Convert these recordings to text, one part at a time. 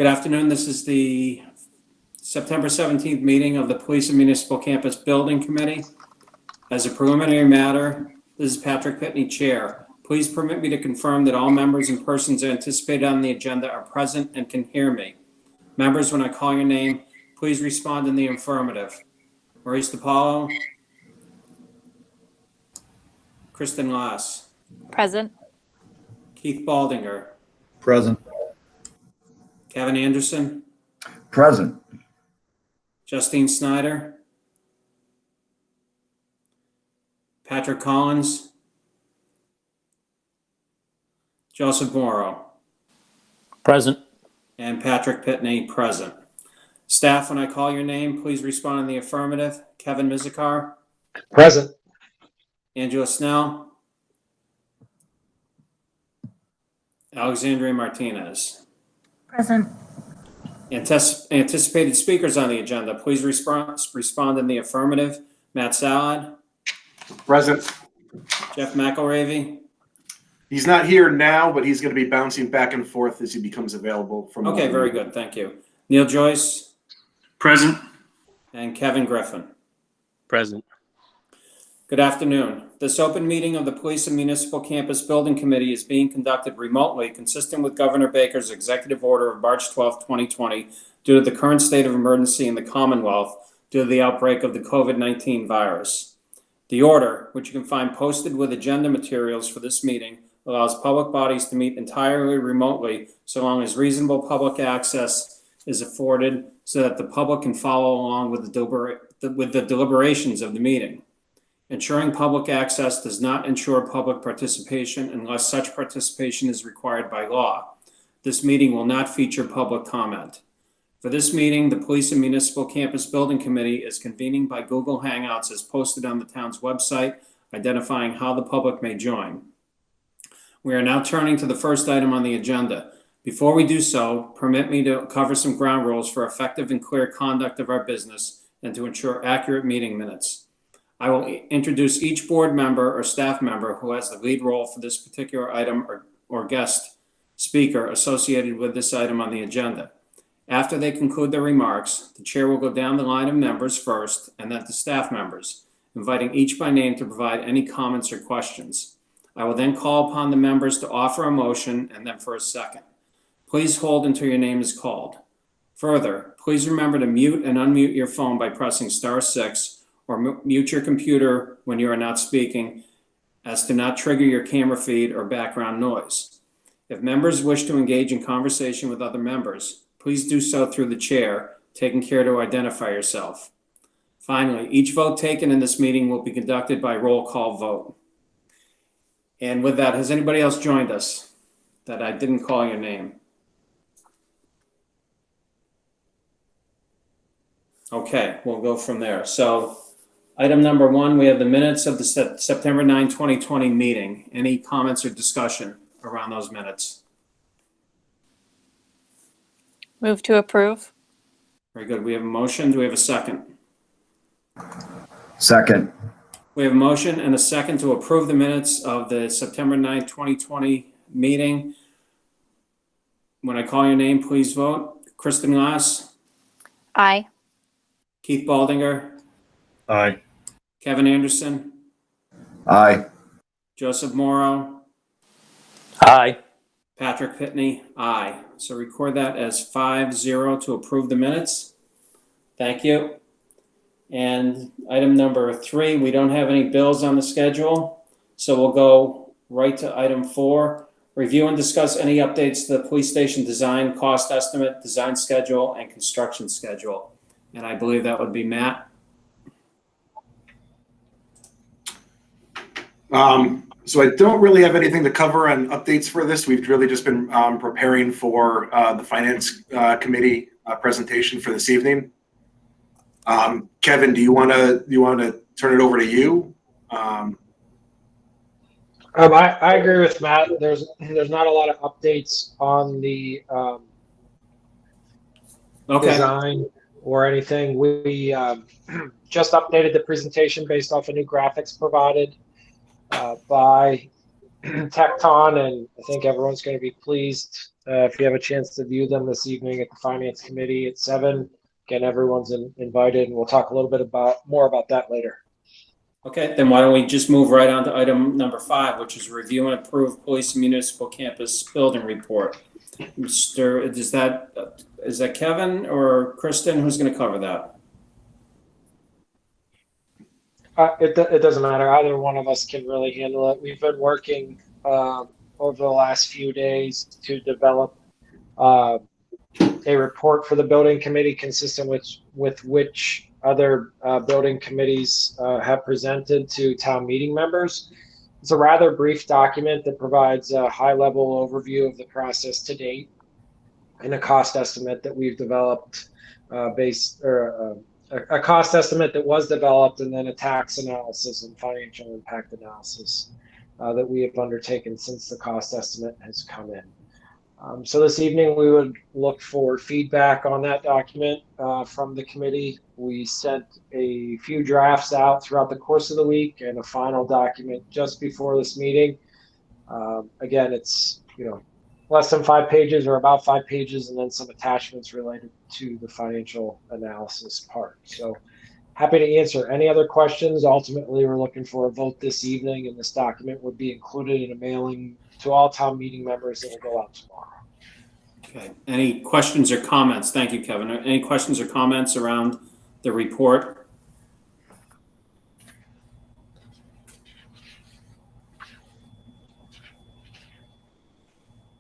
Good afternoon. This is the September 17th meeting of the Police and Municipal Campus Building Committee. As a preliminary matter, this is Patrick Pitney, Chair. Please permit me to confirm that all members and persons anticipated on the agenda are present and can hear me. Members, when I call your name, please respond in the affirmative. Maurice DiPaolo. Kristen Lass. Present. Keith Baldinger. Present. Kevin Anderson. Present. Justine Snyder. Patrick Collins. Joseph Morrow. Present. And Patrick Pitney, present. Staff, when I call your name, please respond in the affirmative. Kevin Mizikar. Present. Angela Snell. Alexandria Martinez. Present. Anticipated speakers on the agenda, please respond in the affirmative. Matt Salad. Present. Jeff McElravy. He's not here now, but he's going to be bouncing back and forth as he becomes available. Okay, very good. Thank you. Neil Joyce. Present. And Kevin Griffin. Present. Good afternoon. This open meeting of the Police and Municipal Campus Building Committee is being conducted remotely, consistent with Governor Baker's executive order of March 12, 2020, due to the current state of emergency in the Commonwealth due to the outbreak of the COVID-19 virus. The order, which you can find posted with agenda materials for this meeting, allows public bodies to meet entirely remotely so long as reasonable public access is afforded so that the public can follow along with the deliberations of the meeting. Ensuring public access does not ensure public participation unless such participation is required by law. This meeting will not feature public comment. For this meeting, the Police and Municipal Campus Building Committee is convening by Google Hangouts as posted on the town's website, identifying how the public may join. We are now turning to the first item on the agenda. Before we do so, permit me to cover some ground rules for effective and clear conduct of our business and to ensure accurate meeting minutes. I will introduce each board member or staff member who has the lead role for this particular item or guest speaker associated with this item on the agenda. After they conclude their remarks, the chair will go down the line of members first and then to staff members, inviting each by name to provide any comments or questions. I will then call upon the members to offer a motion and then for a second. Please hold until your name is called. Further, please remember to mute and unmute your phone by pressing *6 or mute your computer when you are not speaking as to not trigger your camera feed or background noise. If members wish to engage in conversation with other members, please do so through the chair, taking care to identify yourself. Finally, each vote taken in this meeting will be conducted by roll call vote. And with that, has anybody else joined us that I didn't call your name? Okay, we'll go from there. So item number 1, we have the minutes of the September 9, 2020 meeting. Any comments or discussion around those minutes? Move to approve. Very good. We have a motion. Do we have a second? Second. We have a motion and a second to approve the minutes of the September 9, 2020 meeting. When I call your name, please vote. Kristen Lass. Aye. Keith Baldinger. Aye. Kevin Anderson. Aye. Joseph Morrow. Aye. Patrick Pitney. Aye. So record that as 5-0 to approve the minutes. Thank you. And item number 3, we don't have any bills on the schedule, so we'll go right to item 4. Review and discuss any updates to the police station design, cost estimate, design schedule, and construction schedule. And I believe that would be Matt. So I don't really have anything to cover on updates for this. We've really just been preparing for the finance committee presentation for this evening. Kevin, do you want to turn it over to you? I agree with Matt. There's not a lot of updates on the design or anything. We just updated the presentation based off of new graphics provided by Tecton, and I think everyone's going to be pleased if you have a chance to view them this evening at the Finance Committee at 7. Again, everyone's invited, and we'll talk a little bit more about that later. Okay, then why don't we just move right on to item number 5, which is review and approve police and municipal campus building report. Is that Kevin or Kristen? Who's going to cover that? It doesn't matter. Either one of us can really handle it. We've been working over the last few days to develop a report for the building committee consistent with which other building committees have presented to town meeting members. It's a rather brief document that provides a high-level overview of the process to date and a cost estimate that we've developed a cost estimate that was developed, and then a tax analysis and financial impact analysis that we have undertaken since the cost estimate has come in. So this evening we would look for feedback on that document from the committee. We sent a few drafts out throughout the course of the week and a final document just before this meeting. Again, it's less than 5 pages or about 5 pages, and then some attachments related to the financial analysis part. So happy to answer any other questions. Ultimately, we're looking for a vote this evening, and this document would be included in a mailing to all town meeting members that will go out tomorrow. Okay. Any questions or comments? Thank you, Kevin. Any questions or comments around the report?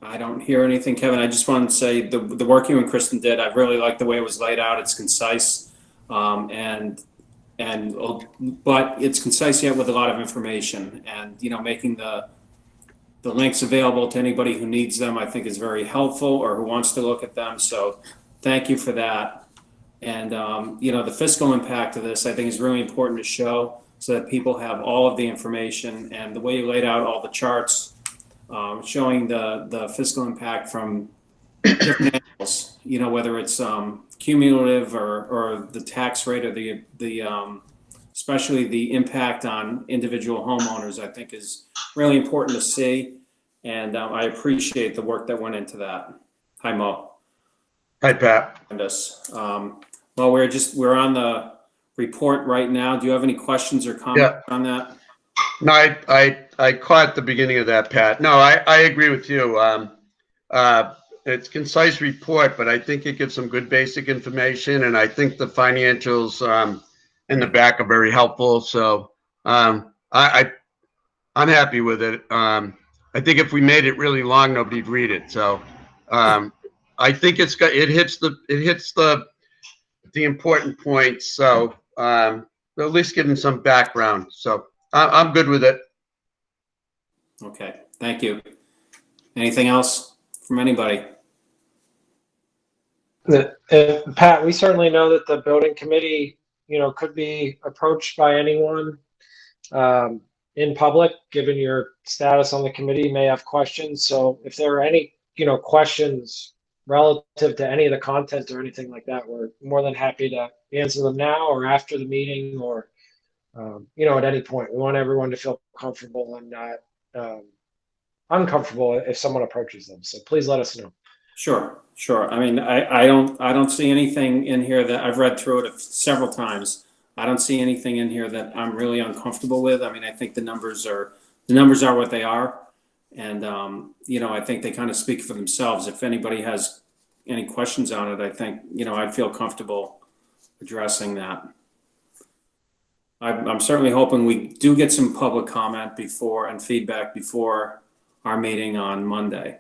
I don't hear anything, Kevin. I just wanted to say the work you and Kristen did, I really like the way it was laid out. It's concise, but it's concise yet with a lot of information, and making the links available to anybody who needs them, I think, is very helpful, or who wants to look at them. So thank you for that. And the fiscal impact of this, I think, is really important to show, so that people have all of the information. And the way you laid out all the charts showing the fiscal impact from different angles, whether it's cumulative or the tax rate, or the especially the impact on individual homeowners, I think is really important to see. And I appreciate the work that went into that. Hi, Mo. Hi, Pat. Well, we're on the report right now. Do you have any questions or comments on that? No, I caught the beginning of that, Pat. No, I agree with you. It's a concise report, but I think it gives some good basic information, and I think the financials in the back are very helpful. So I'm happy with it. I think if we made it really long, nobody'd read it. So I think it hits the important points. So at least give them some background. So I'm good with it. Okay, thank you. Anything else from anybody? Pat, we certainly know that the building committee, could be approached by anyone in public, given your status on the committee. You may have questions. So if there are any, questions relative to any of the content or anything like that, we're more than happy to answer them now or after the meeting, or at any point. We want everyone to feel comfortable and not uncomfortable if someone approaches them. So please let us know. Sure. I mean, I don't see anything in here that I've read through it several times. I don't see anything in here that I'm really uncomfortable with. I mean, I think the numbers are what they are, and I think they kind of speak for themselves. If anybody has any questions on it, I think I'd feel comfortable addressing that. I'm certainly hoping we do get some public comment and feedback before our meeting on Monday.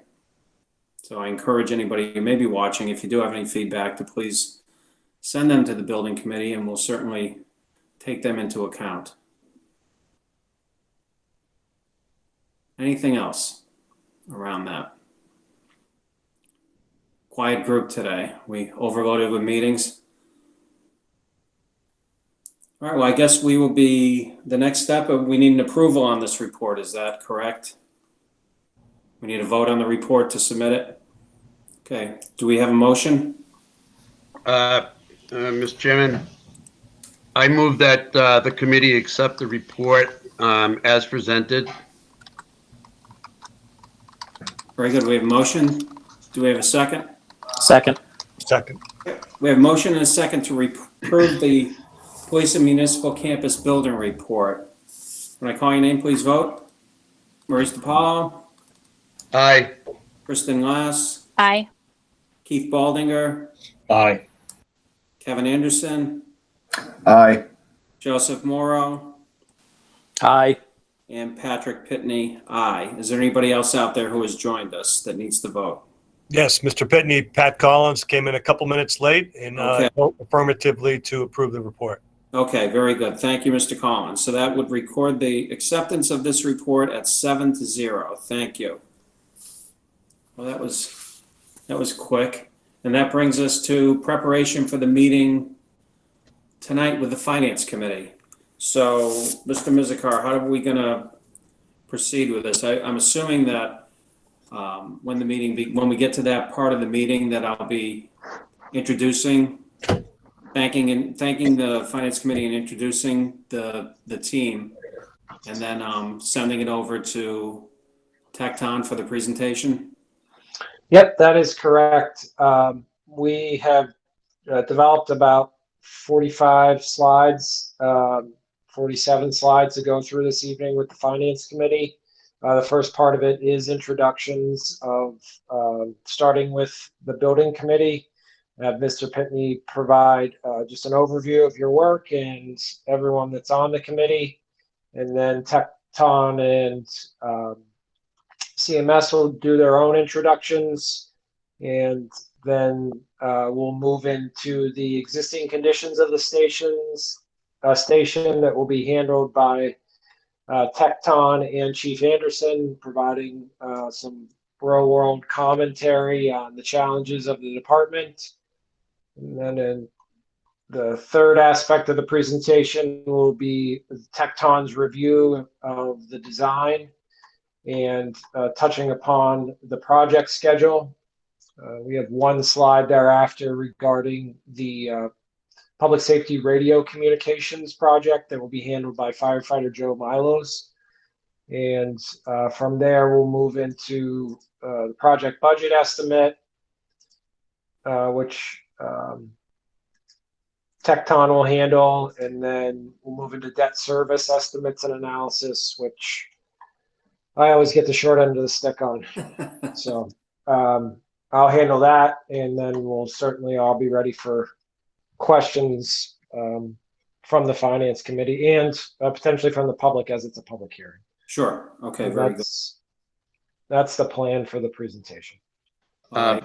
So I encourage anybody who may be watching, if you do have any feedback, to please send them to the building committee, and we'll certainly take them into account. Anything else around that? Quiet group today. We overloaded with meetings. All right, well, I guess the next step, we need an approval on this report. Is that correct? We need a vote on the report to submit it. Okay, do we have a motion? Mr. Chairman, I move that the committee accept the report as presented. Very good, we have a motion. Do we have a second? Second. Second. We have a motion and a second to approve the Police and Municipal Campus Building Report. When I call your name, please vote. Maurice DiPaolo, Aye. Kristen Glass, Aye. Keith Baldinger, Aye. Kevin Anderson, Aye. Joseph Morrow, Aye. and Patrick Pitney, aye. Is there anybody else out there who has joined us that needs to vote? Yes, Mr. Pitney, Pat Collins came in a couple minutes late and Okay. vote affirmatively to approve the report. Okay, very good. Thank you, Mr. Collins. So that would record the acceptance of this report at 7-0. Thank you. Well, that was quick. And that brings us to preparation for the meeting tonight with the Finance Committee. So, Mr. Mizikar, how are we going to proceed with this? I'm assuming that when we get to that part of the meeting, that I'll be thanking the Finance Committee and introducing the team, and then sending it over to Tecton for the presentation. Yep, that is correct. We have developed about 45 slides, 47 slides to go through this evening with the Finance Committee. The first part of it is introductions of starting with the Building Committee. Have Mr. Pitney provide just an overview of your work and everyone that's on the committee. And then Tecton and CMS will do their own introductions. And then we'll move into the existing conditions of the station that will be handled by Tecton and Chief Anderson, providing some real-world commentary on the challenges of the department. And then in the third aspect of the presentation will be Tecton's review of the design and touching upon the project schedule. We have one slide thereafter regarding the public safety radio communications project that will be handled by firefighter Joe Milos. And from there, we'll move into the project budget estimate, which Tecton will handle, and then we'll move into debt service estimates and analysis, which I always get the short end of the stick on. So I'll handle that, and then we'll certainly all be ready for questions from the Finance Committee and potentially from the public, as it's a public hearing. Sure. Okay, And very good. That's the plan for the presentation. All right.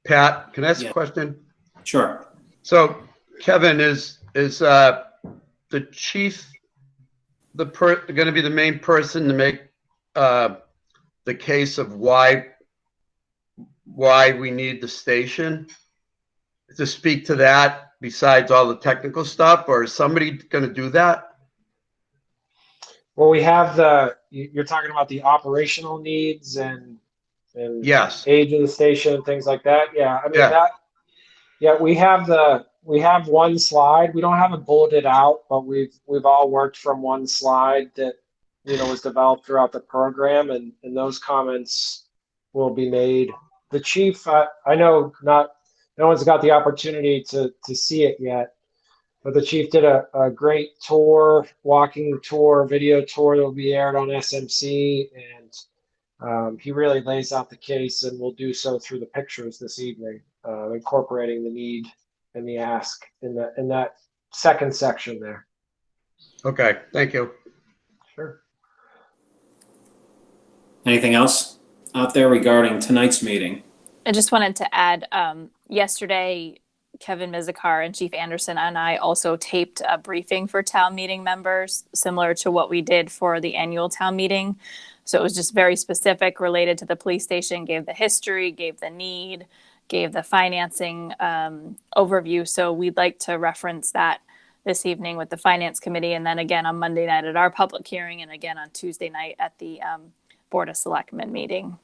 Pat, can I ask Yeah. a question? Sure. So, Kevin, is the chief going to be the main person to make the case of why we need the station, to speak to that besides all the technical stuff, or is somebody going to do that? Well, we have you're talking about the operational needs and Yes. age of the station and things like that. Yeah, I mean Yeah. we have one slide. We don't have it bulleted out, but we've all worked from one slide that was developed throughout the program, and those comments will be made. The chief, I know no one's got the opportunity to see it yet, but the chief did a great tour, walking tour, video tour that will be aired on SMC, and he really lays out the case, and we'll do so through the pictures this evening, incorporating the need and the ask in that second section there. Okay, thank you. Sure. Anything else out there regarding tonight's meeting? I just wanted to add, yesterday, Kevin Mizikar and Chief Anderson and I also taped a briefing for town meeting members, similar to what we did for the annual town meeting. So it was just very specific, related to the police station, gave the history, gave the need, gave the financing overview. So we'd like to reference that this evening with the Finance Committee, and then again on Monday night at our public hearing, and again on Tuesday night at the Board of Selectmen meeting.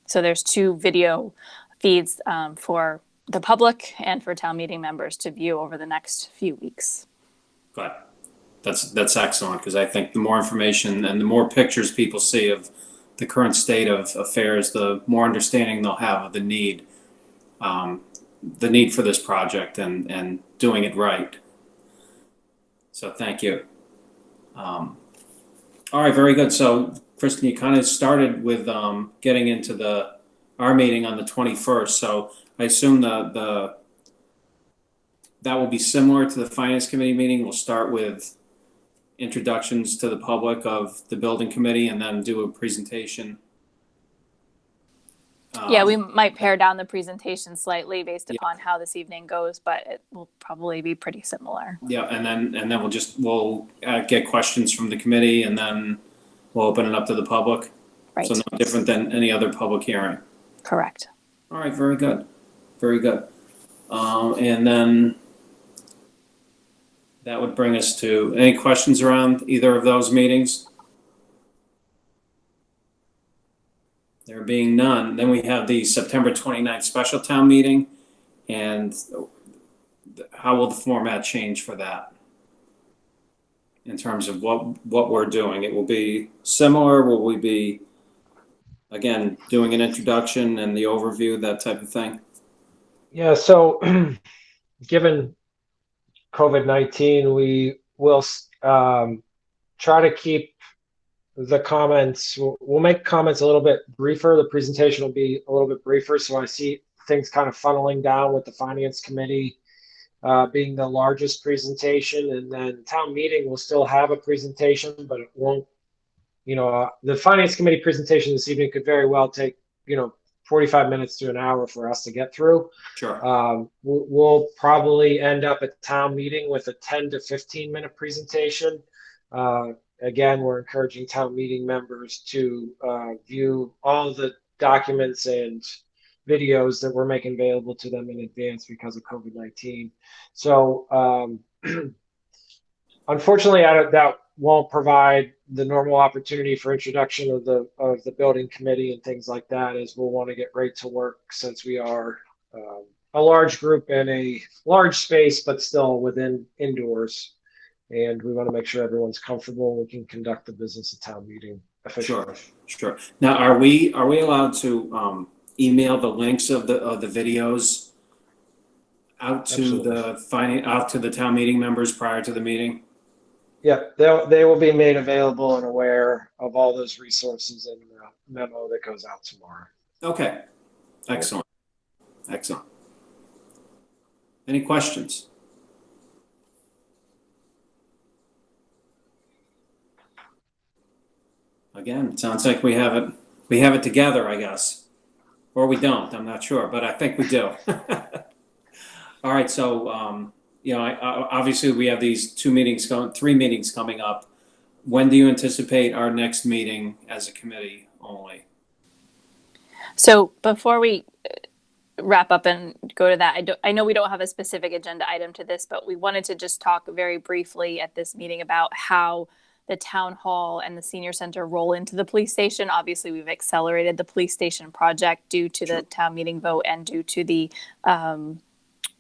So there's 2 video feeds for the public and for town meeting members to view over the next few weeks. Good. That's excellent, because I think the more information and the more pictures people see of the current state of affairs, the more understanding they'll have of the need the need for this project and doing it right. So thank you. All right, very good. So Kristen, you kind of started with getting into our meeting on the 21st. So I assume that will be similar to the Finance Committee meeting. We'll start with introductions to the public of the building committee and then do a presentation. Yeah, we might pare down the presentation slightly based upon how this evening goes, but it will probably be pretty similar. Yeah, and then we'll get questions from the committee, and then we'll open it up to the public. Right. So no different than any other public hearing. Correct. All right, very good, very good. And then that would bring us to any questions around either of those meetings? There being none, then we have the September 29th special town meeting, and how will the format change for that? In terms of what we're doing, it will be similar. Will we be, again, doing an introduction and the overview, that type of thing? Yeah, so given COVID-19, we will try to keep the comments. We'll make comments a little bit briefer. The presentation will be a little bit briefer. So I see things kind of funneling down with the Finance Committee being the largest presentation, and then town meeting will still have a presentation, but it won't, the Finance Committee presentation this evening could very well take, 45 minutes to an hour for us to get through. Sure. We'll probably end up at town meeting with a 10 to 15 minute presentation. Again, we're encouraging town meeting members to view all the documents and videos that we're making available to them in advance because of COVID-19. So unfortunately, that won't provide the normal opportunity for introduction of the building committee and things like that, as we'll want to get right to work since we are a large group in a large space, but still within indoors. And we want to make sure everyone's comfortable and we can conduct the business of town meeting efficiently. Sure. Now, are we allowed to email the links of the videos out to the town meeting members prior to the meeting? Yeah, they will be made available and aware of all those resources in the memo that goes out tomorrow. Okay, excellent. Any questions? Again, it sounds like we have it together, I guess, or we don't. I'm not sure, but I think we do. All right, so obviously we have these 3 meetings coming up. When do you anticipate our next meeting as a committee only? So before we wrap up and go to that, I know we don't have a specific agenda item to this, but we wanted to just talk very briefly at this meeting about how the town hall and the senior center roll into the police station. Obviously, we've accelerated the police station project due to the town meeting vote and due to the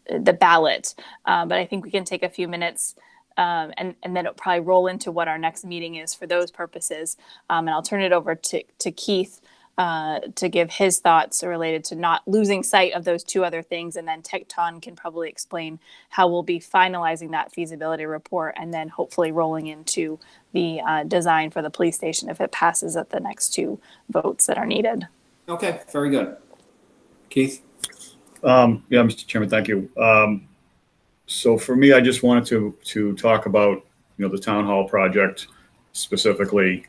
ballot. But I think we can take a few minutes and then it'll probably roll into what our next meeting is for those purposes. And I'll turn it over to Keith to give his thoughts related to not losing sight of those two other things. And then Tecton can probably explain how we'll be finalizing that feasibility report and then hopefully rolling into the design for the police station if it passes at the next 2 votes that are needed. Okay, very good. Keith? Yeah, Mr. Chairman, thank you. So for me, I just wanted to talk about, the town hall project specifically.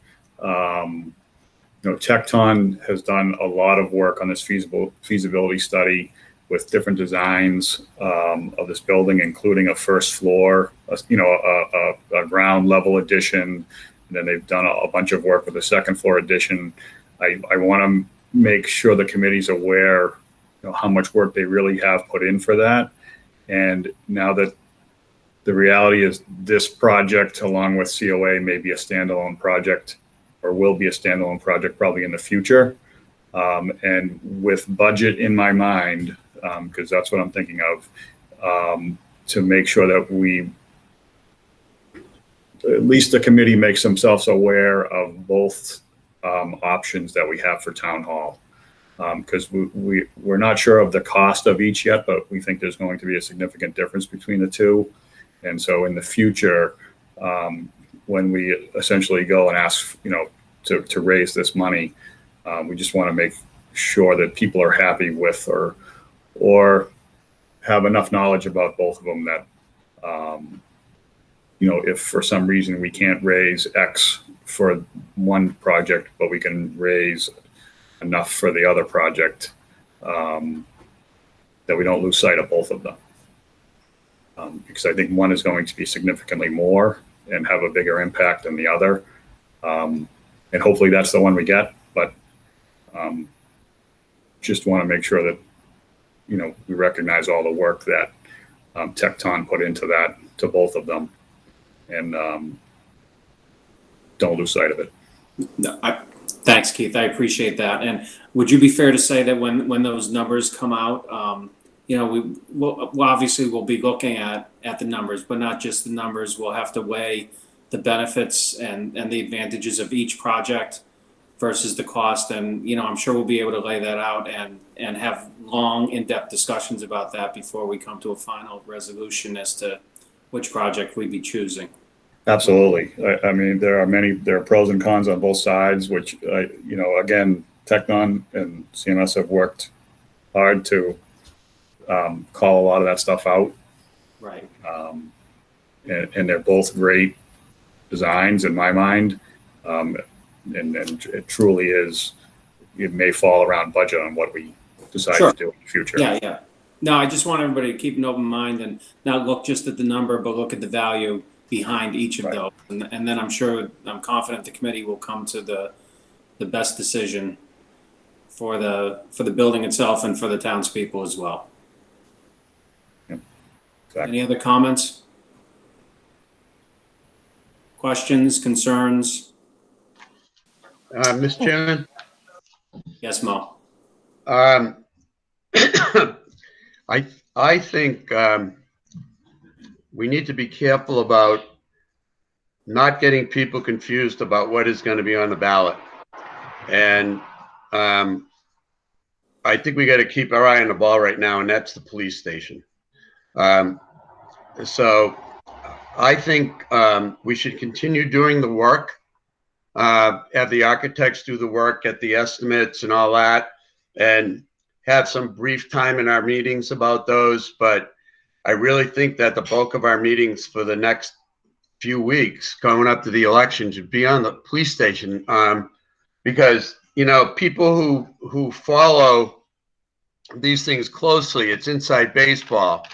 Tecton has done a lot of work on this feasibility study with different designs of this building, including a first floor, a ground level addition, and then they've done a bunch of work with a second floor addition. I want to make sure the committee's aware, how much work they really have put in for that. And now that the reality is this project, along with COA, may be a standalone project, or will be a standalone project probably in the future. And with budget in my mind, because that's what I'm thinking of, to make sure that at least the committee makes themselves aware of both options that we have for town hall. because we're not sure of the cost of each yet, but we think there's going to be a significant difference between the two. And so in the future, when we essentially go and ask, to raise this money, we just want to make sure that people are happy with or have enough knowledge about both of them that, if for some reason we can't raise X for one project, but we can raise enough for the other project, that we don't lose sight of both of them. Because I think one is going to be significantly more and have a bigger impact than the other. And hopefully that's the one we get, but just want to make sure that, we recognize all the work that Tecton put into that, to both of them, and don't lose sight of it. No, thanks, Keith. I appreciate that. And would you be fair to say that when those numbers come out, we'll obviously we'll be looking at the numbers, but not just the numbers. We'll have to weigh the benefits and the advantages of each project versus the cost. And, I'm sure we'll be able to lay that out and have long, in-depth discussions about that before we come to a final resolution as to which project we'd be choosing. Absolutely. I mean, there are pros and cons on both sides, which, again, Tecton and CMS have worked hard to call a lot of that stuff out. Right. And they're both great designs in my mind. And it truly is, it may fall around budget on what we decide to do in the future. Yeah. No, I just want everybody to keep an open mind and not look just at the number, but look at the value behind each of those. And then I'm confident the committee will come to the best decision for the building itself and for the townspeople as well. Yeah, exactly. Any other comments? Questions, concerns? Mr. Chairman? Yes, Mo. I think we need to be careful about not getting people confused about what is going to be on the ballot. And I think we got to keep our eye on the ball right now, and that's the police station. So I think we should continue doing the work, have the architects do the work, get the estimates and all that, and have some brief time in our meetings about those. But I really think that the bulk of our meetings for the next few weeks going up to the election should be on the police station, because people who follow these things closely, it's inside baseball.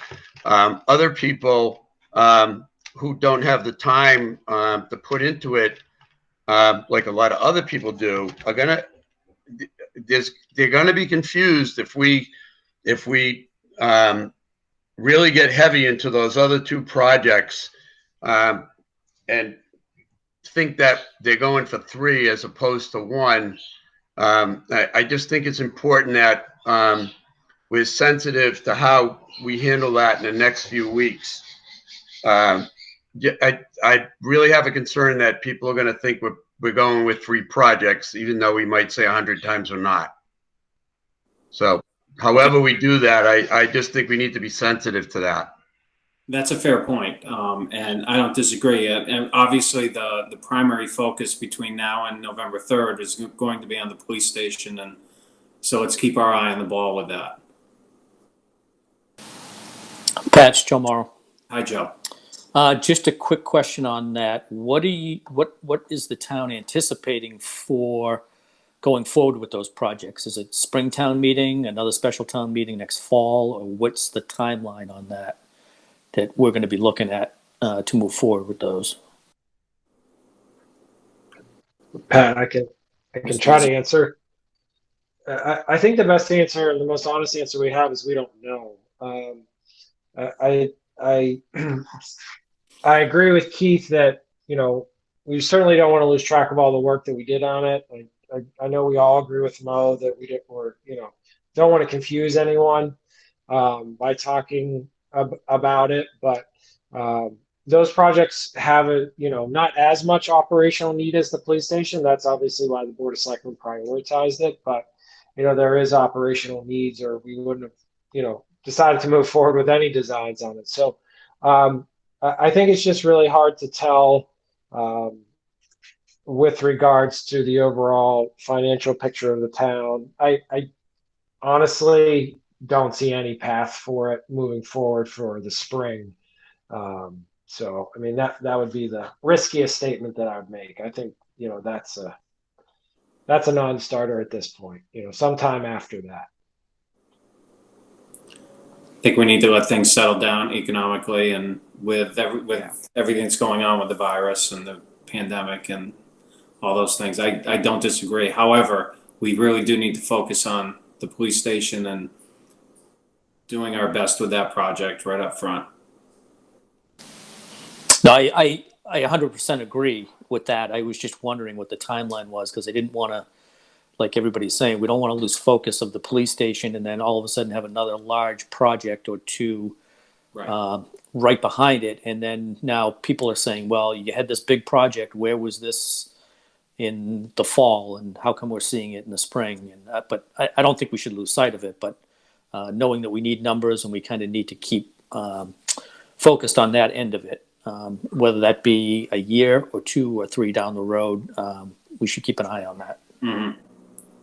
Other people who don't have the time to put into it, like a lot of other people do, they're gonna be confused if we really get heavy into those other two projects and think that they're going for 3 as opposed to 1. I just think it's important that we're sensitive to how we handle that in the next few weeks. I really have a concern that people are going to think we're going with 3 projects, even though we might say 100 times we're not. So however we do that, I just think we need to be sensitive to that. That's a fair point, and I don't disagree. And obviously, the primary focus between now and November 3rd is going to be on the police station, and so let's keep our eye on the ball with that. Pat, it's Joe Morrow. Hi, Joe. Just a quick question on that. What is the town anticipating for going forward with those projects? Is it spring town meeting, another special town meeting next fall, or what's the timeline on that we're going to be looking at to move forward with those? Pat, I can try to answer. I think the best answer and the most honest answer we have is we don't know. I agree with Keith that we certainly don't want to lose track of all the work that we did on it. I know we all agree with Mo that don't want to confuse anyone by talking about it, but those projects have not as much operational need as the police station. That's obviously why the Board of Selectmen prioritized it. But there is operational needs, or we wouldn't have, decided to move forward with any designs on it. So I think it's just really hard to tell with regards to the overall financial picture of the town. I honestly don't see any path for it moving forward for the spring. So, I mean, that would be the riskiest statement that I would make. I think, that's a non-starter at this point, sometime after that. I think we need to let things settle down economically, and with everything that's going on with the virus and the pandemic and all those things. I don't disagree. However, we really do need to focus on the police station and doing our best with that project right up front. No, I 100% agree with that. I was just wondering what the timeline was, because I didn't want to, like everybody's saying, we don't want to lose focus of the police station and then all of a sudden have another large project or two right behind it. And then now people are saying, well, you had this big project. Where was this in the fall? And how come we're seeing it in the spring? And but I don't think we should lose sight of it. But knowing that we need numbers and we kind of need to keep focused on that end of it, whether that be a year or 2 or 3 down the road, we should keep an eye on that. Mm-hmm.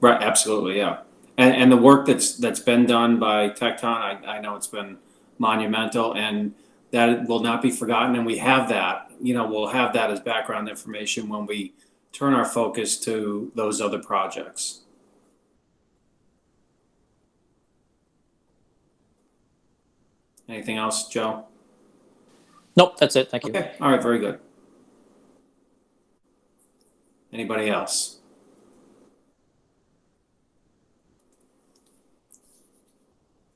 Right, absolutely, yeah. And the work that's been done by Tecton, I know it's been monumental, and that will not be forgotten. And we have that, we'll have that as background information when we turn our focus to those other projects. Anything else, Joe? Nope, that's it. Thank you. Okay, all right, very good. Anybody else?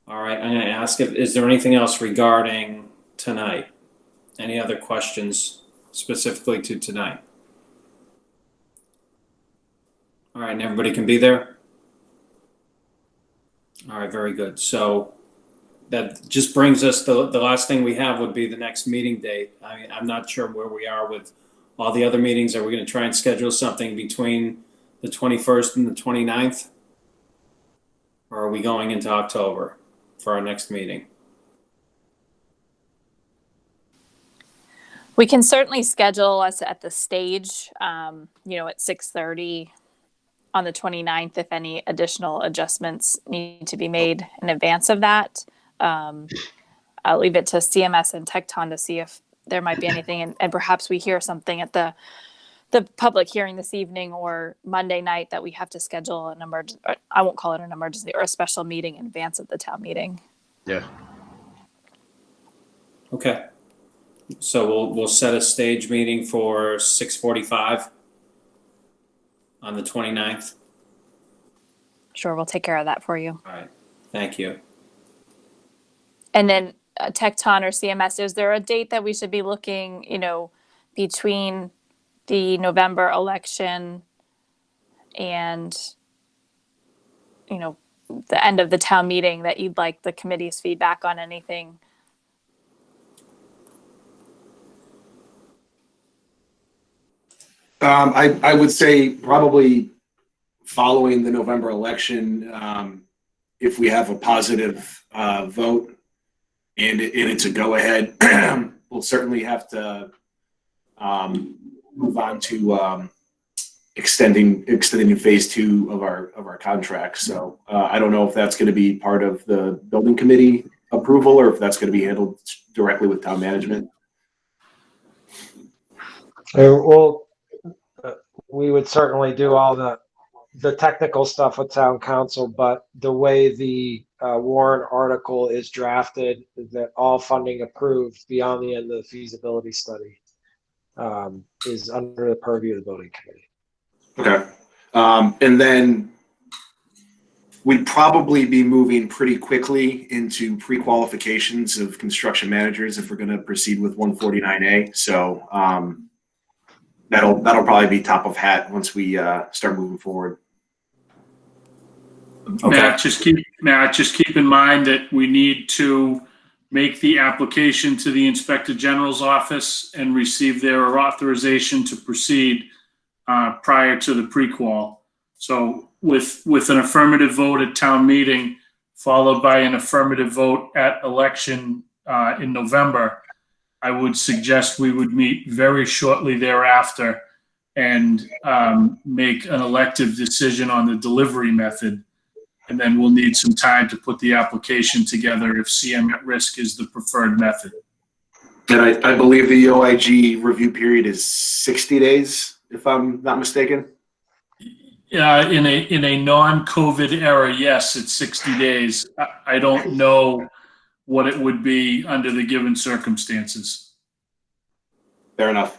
All right, I'm going to ask is there anything else regarding tonight? Any other questions specifically to tonight? All right, and everybody can be there? All right, very good. So that just brings us, the last thing we have would be the next meeting date. I'm not sure where we are with all the other meetings. Are we going to try and schedule something between the 21st and the 29th? Or are we going into October for our next meeting? We can certainly schedule us at the stage, at 6:30 on the 29th if any additional adjustments need to be made in advance of that. I'll leave it to CMS and Tecton to see if there might be anything, and perhaps we hear something at the public hearing this evening or Monday night that we have to schedule an emergency, I won't call it an emergency, or a special meeting in advance of the town meeting. Yeah. Okay. So we'll set a stage meeting for 6:45 on the 29th. Sure, we'll take care of that for you. All right. Thank you. And then Tecton or CMS, is there a date that we should be looking, between the November election and, the end of the town meeting that you'd like the committee's feedback on anything? I would say probably following the November election, if we have a positive vote and it's a go-ahead, we'll certainly have to move on to extending phase 2 of our contract. So I don't know if that's going to be part of the building committee approval or if that's going to be handled directly with town management. Well, we would certainly do all the technical stuff with town council, but the way the warrant article is drafted is that all funding approved beyond the end of the feasibility study is under the purview of the building committee. Okay. And then we'd probably be moving pretty quickly into pre-qualifications of construction managers if we're going to proceed with 149A. So that'll probably be top of hat once we start moving forward. Okay. Matt, just keep in mind that we need to make the application to the Inspector General's office and receive their authorization to proceed prior to the pre-qual. So with an affirmative vote at town meeting, followed by an affirmative vote at election in November, I would suggest we would meet very shortly thereafter and make an elective decision on the delivery method. And then we'll need some time to put the application together if CM at risk is the preferred method. And I believe the OIG review period is 60 days, if I'm not mistaken. In a non-COVID era, yes, it's 60 days. I don't know what it would be under the given circumstances. Fair enough.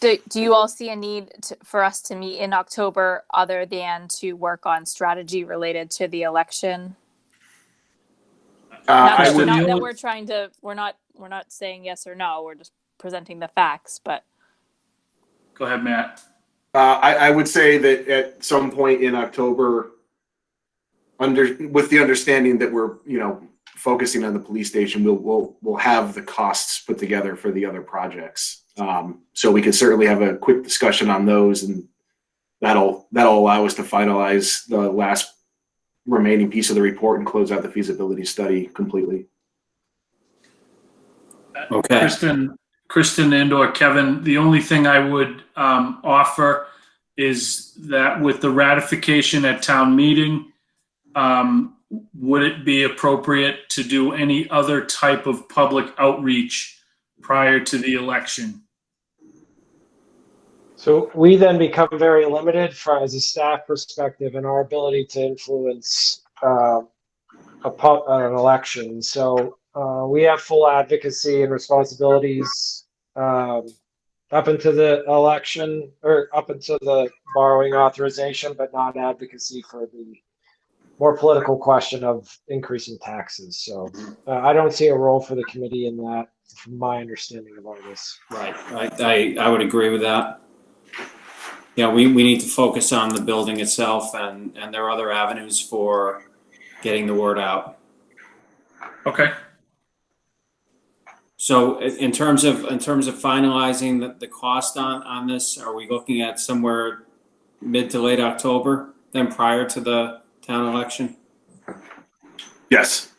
Do you all see a need for us to meet in October other than to work on strategy related to the election? Not that we're trying to, we're not saying yes or no, we're just presenting the facts, but. Go ahead, Matt. I would say that at some point in October, with the understanding that we're, focusing on the police station, we'll have the costs put together for the other projects. So we could certainly have a quick discussion on those, and that'll allow us to finalize the last remaining piece of the report and close out the feasibility study completely. Okay. Kristen and/or Kevin, the only thing I would offer is that with the ratification at town meeting, would it be appropriate to do any other type of public outreach prior to the election? So we then become very limited as a staff perspective in our ability to influence an election. So we have full advocacy and responsibilities up into the election, or up into the borrowing authorization, but not advocacy for the more political question of increasing taxes. So I don't see a role for the committee in that, from my understanding of all this. Right. I would agree with that. Yeah, we need to focus on the building itself, and there are other avenues for getting the word out. Okay. So in terms of finalizing the cost on this, are we looking at somewhere mid to late October, then prior to the town election? Yes.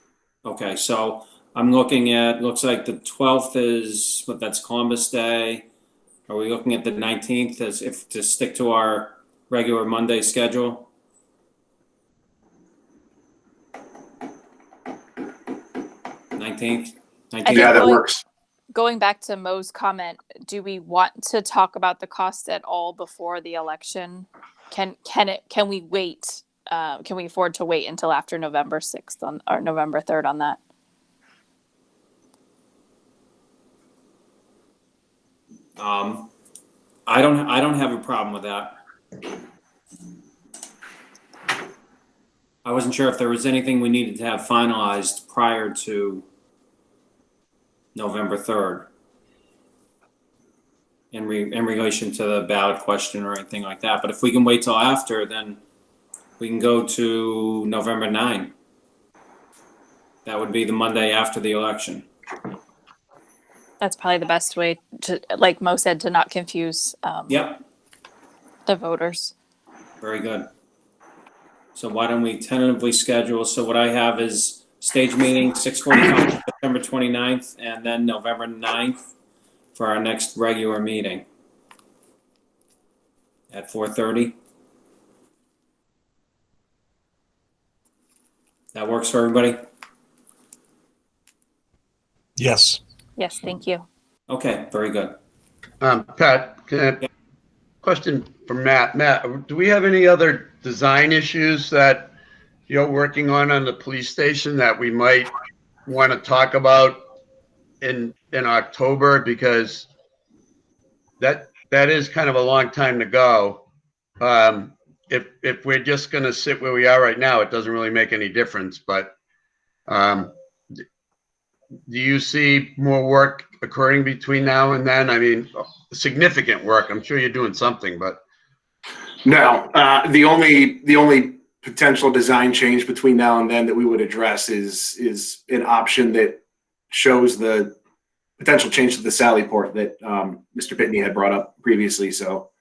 Okay, so I'm looking at, looks like the 12th is, that's Columbus Day. Are we looking at the 19th as if to stick to our regular Monday schedule? Nineteenth? Yeah, that works. Going back to Mo's comment, do we want to talk about the cost at all before the election? Can we wait? Can we afford to wait until after November 6th or November 3rd on that? I don't have a problem with that. I wasn't sure if there was anything we needed to have finalized prior to November 3rd in relation to the ballot question or anything like that. But if we can wait till after, then we can go to November 9. That would be the Monday after the election. That's probably the best way to, like Mo said, to not confuse Yep. the voters. Very good. So why don't we tentatively schedule? So what I have is stage meeting 6:45 September 29th, and then November 9th for our next regular meeting at 4:30. That works for everybody? Yes. Yes, thank you. Okay, very good. Pat, question for Matt. Matt, do we have any other design issues that you're working on the police station that we might want to talk about in October? Because that is kind of a long time to go. If we're just going to sit where we are right now, it doesn't really make any difference. But do you see more work occurring between now and then? I mean, significant work. I'm sure you're doing something, but no. The only potential design change between now and then that we would address is an option that shows the potential change to the Sally port that Mr. Pitney had brought up previously. So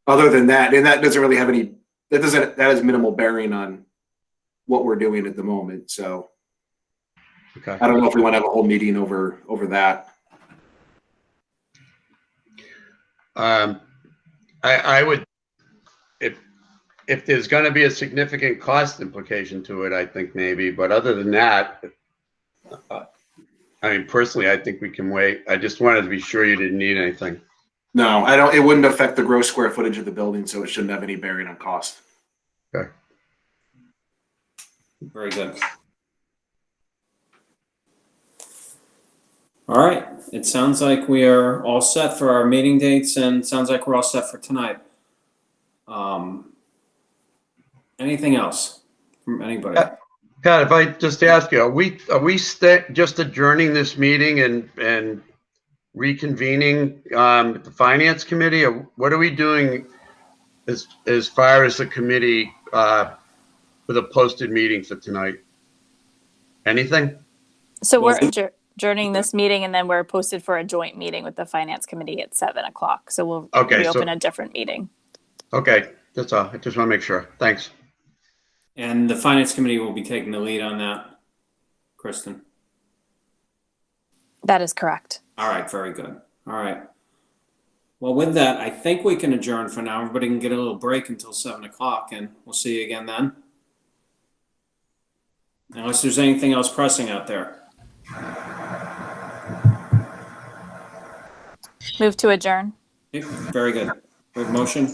other than that, and that doesn't really have any that has minimal bearing on what we're doing at the moment. So Okay. I don't know if we want to have a whole meeting over that. I would, if there's going to be a significant cost implication to it, I think maybe, but other than that, I mean, personally, I think we can wait. I just wanted to be sure you didn't need anything. No, I don't. It wouldn't affect the gross square footage of the building, so it shouldn't have any bearing on cost. Okay. Very good. All right. It sounds like we are all set for our meeting dates, and it sounds like we're all set for tonight. Anything else from anybody? Pat, if I just ask you, are we just adjourning this meeting and reconvening the finance committee, or what are we doing as far as the committee for the posted meeting for tonight? Anything? So Well, we're adjourning this meeting, and then we're posted for a joint meeting with the finance committee at 7:00. So we'll Okay, reopen a different meeting. Okay, that's all. I just want to make sure. Thanks. And the finance committee will be taking the lead on that, Kristen. That is correct. All right, very good. All right. Well, with that, I think we can adjourn for now. Everybody can get a little break until 7:00, and we'll see you again then. Unless there's anything else pressing out there. Move to adjourn. Okay, very good. We have motion.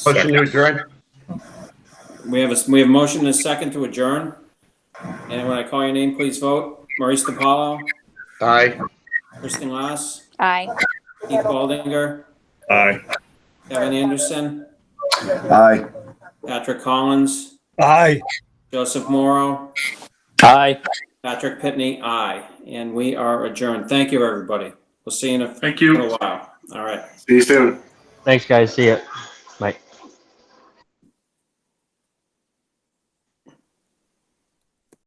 Motion to adjourn? We have a motion and a second to adjourn. And when I call your name, please vote. Maurice DiPaolo, Aye. Kristen Lass, Aye. Keith Baldinger, Aye. Kevin Anderson, Aye. Patrick Collins, Aye. Joseph Morrow, Aye. Patrick Pitney, aye. And we are adjourned. Thank you, everybody. We'll see you in a Thank you. little while. All right. See you soon. Thanks, guys. See ya.